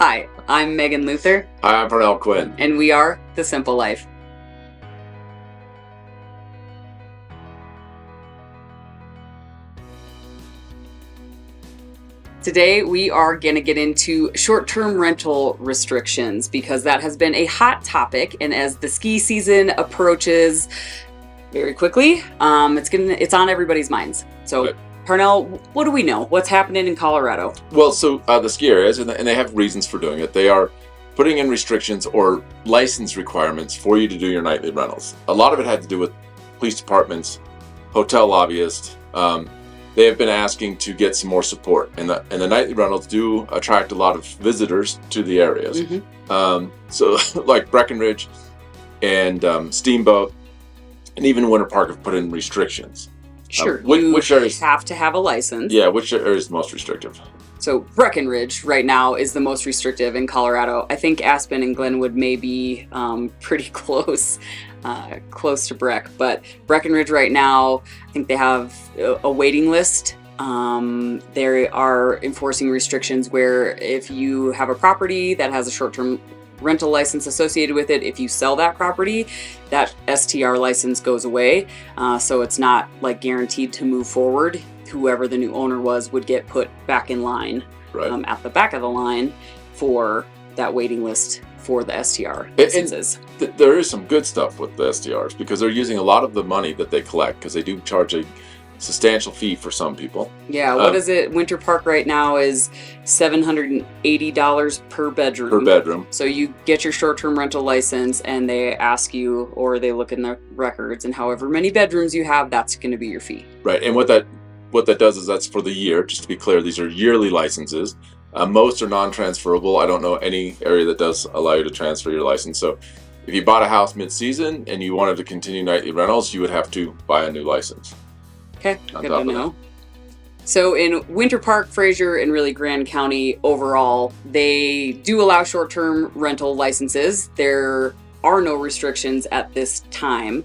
Hi, I'm Megan Luther. Hi, I'm Pernell Quinn. And we are The Simple Life. Today we are going to get into short-term rental restrictions because that has been a hot topic, and as the ski season approaches very quickly, it's on everybody's minds. So, Right. Parnell, what do we know? What's happening in Colorado? Well, so the ski areas, and they have reasons for doing it, they are putting in restrictions or license requirements for you to do your nightly rentals. A lot of it had to do with police departments, hotel lobbyists. They have been asking to get some more support, and the nightly rentals do attract a lot of visitors to the areas. Mm-hmm. So like Breckenridge and Steamboat, and even Winter Park have put in restrictions. Sure, which areas have to have a license. Yeah, which area is the most restrictive? So Breckenridge right now is the most restrictive in Colorado. I think Aspen and Glenwood may be pretty close to Breck, but Breckenridge right now, I think they have a waiting list. They are enforcing restrictions where if you have a property that has a short-term rental license associated with it, if you sell that property, that STR license goes away. So it's not like guaranteed to move forward. Whoever the new owner would get put back in line, Right. At the back of the line for that waiting list for the STR licenses. There is some good stuff with the STRs because they're using a lot of the money that they collect, because they do charge a substantial fee for some people. Yeah, what is it? Winter Park right now is $780 per bedroom. Per bedroom. So you get your short-term rental license and they ask you, or they look in the records, and however many bedrooms you have, that's going to be your fee. Right, and what that does is that's for the year. Just to be clear, these are yearly licenses. Most are non-transferable. I don't know any area that does allow you to transfer your license. So if you bought a house mid-season and you wanted to continue nightly rentals, you would have to buy a new license. Okay, good to know. So in Winter Park, Fraser, and really Grand County overall, they do allow short-term rental licenses. There are no restrictions at this time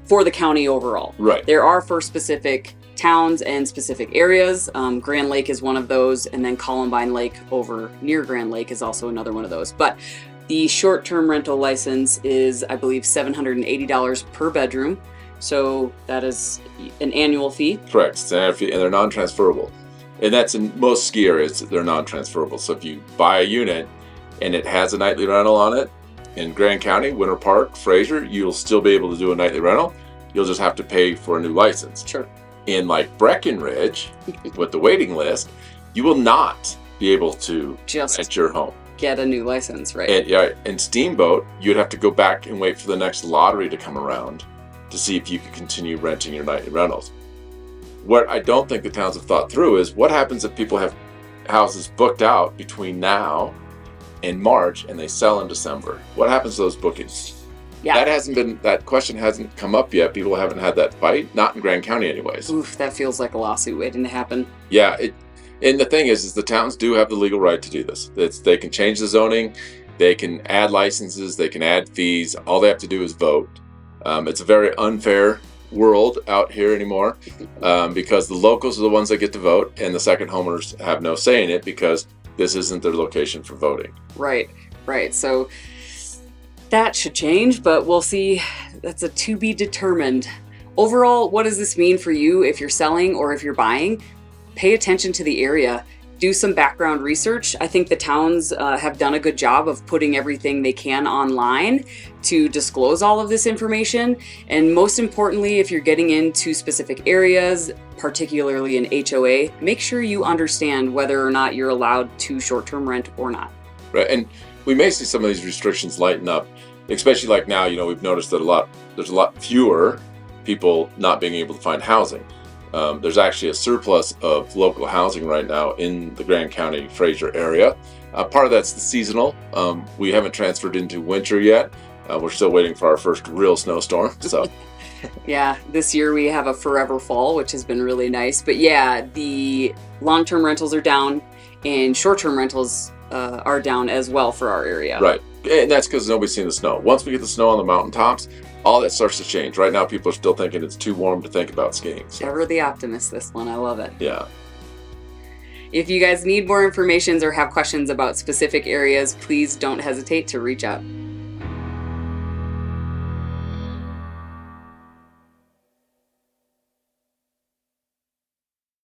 for the county overall. Right. There are for specific towns and specific areas. Grand Lake is one of those, and then Columbine Lake over near Grand Lake is also another one of those. But the short-term rental license is, I believe, $780 per bedroom. So that is an annual fee. Correct. It's an annual fee, and they're non-transferable. And that's in most ski areas, they're non-transferable. So if you buy a unit and it has a nightly rental on it, in Grand County, Winter Park, Fraser, you'll still be able to do a nightly rental. You'll just have to pay for a new license. Sure. In like Breckenridge, with the waiting list, you will not be able to just rent your home. Get a new license, right? And Steamboat, you'd have to go back and wait for the next lottery to come around to see if you could continue renting your nightly rentals. What I don't think the towns have thought through is what happens if people have houses booked out between now and March and they sell in December? What happens to those bookings? Yeah. That question hasn't come up yet. People haven't had that fight, not in Grand County anyways. Oof, that feels like a lawsuit waiting to happen. Yeah, and the thing is the towns do have the legal right to do this. They can change the zoning, they can add licenses, they can add fees. All they have to do is vote. It's a very unfair world out here anymore because the locals are the ones that get to vote, and the second homers have no say in it because this isn't their location for voting. Right. So that should change, but we'll see. That's a to be determined. Overall, what does this mean for you if you're selling or if you're buying? Pay attention to the area. Do some background research. I think the towns have done a good job of putting everything they can online to disclose all of this information. And most importantly, if you're getting into specific areas, particularly in HOA, make sure you understand whether or not you're allowed to short-term rent or not. Right, and we may see some of these restrictions lighten up, especially like now. We've noticed that there's a lot fewer people not being able to find housing. There's actually a surplus of local housing right now in the Grand County, Fraser area. Part of that's the seasonal. We haven't transferred into winter yet. We're still waiting for our first real snowstorm. So, yeah, this year we have a forever fall, which has been really nice. But yeah, the long-term rentals are down and short-term rentals are down as well for our area. Right, and that's because nobody's seen the snow. Once we get the snow on the mountaintops, all that starts to change. Right now, people are still thinking it's too warm to think about skiing. So. Ever the optimist, this one. I love it. Yeah. If you guys need more information or have questions about specific areas, please don't hesitate to reach out.